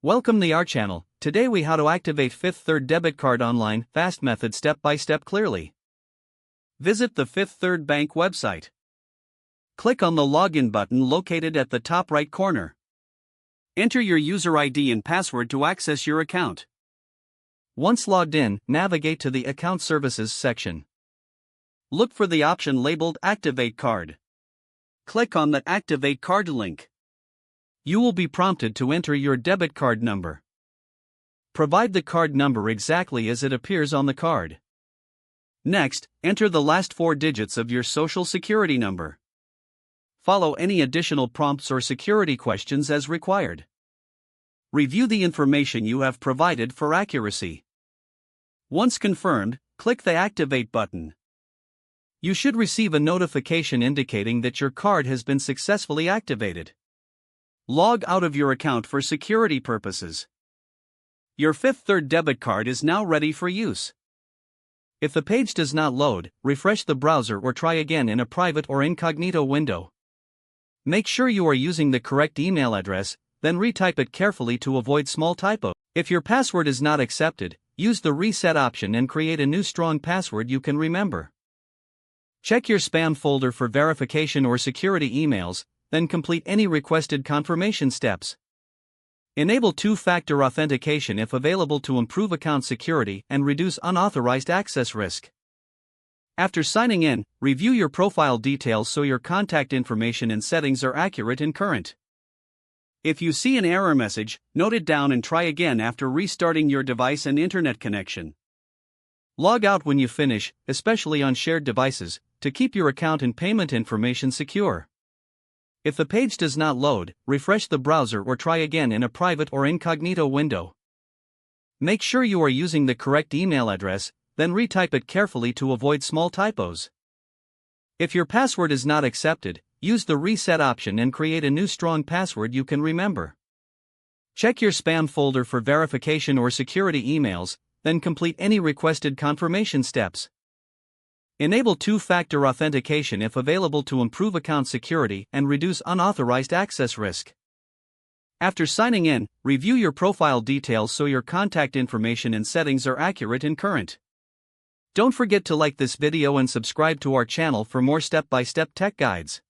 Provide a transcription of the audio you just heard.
Welcome to our channel. Today we how to activate Fifth Third debit card online, fast method step by step clearly. Visit the Fifth Third Bank website. Click on the login button located at the top right corner. Enter your user ID and password to access your account. Once logged in, navigate to the Account Services section. Look for the option labeled Activate Card. Click on the Activate Card link. You will be prompted to enter your debit card number. Provide the card number exactly as it appears on the card. Next, enter the last 4 digits of your Social Security number. Follow any additional prompts or security questions as required. Review the information you have provided for accuracy. Once confirmed, click the Activate button. You should receive a notification indicating that your card has been successfully activated. Log out of your account for security purposes. Your Fifth Third debit card is now ready for use. If the page does not load, refresh the browser or try again in a private or incognito window. Make sure you are using the correct email address, then retype it carefully to avoid small typos. If your password is not accepted, use the reset option and create a new strong password you can remember. Check your spam folder for verification or security emails, then complete any requested confirmation steps. Enable two-factor authentication if available to improve account security and reduce unauthorized access risk. After signing in, review your profile details so your contact information and settings are accurate and current. If you see an error message, note it down and try again after restarting your device and internet connection. Log out when you finish, especially on shared devices, to keep your account and payment information secure. If the page does not load, refresh the browser or try again in a private or incognito window. Make sure you are using the correct email address, then retype it carefully to avoid small typos. If your password is not accepted, use the reset option and create a new strong password you can remember. Check your spam folder for verification or security emails, then complete any requested confirmation steps. Enable two-factor authentication if available to improve account security and reduce unauthorized access risk. After signing in, review your profile details so your contact information and settings are accurate and current. Don't forget to like this video and subscribe to our channel for more step-by-step tech guides.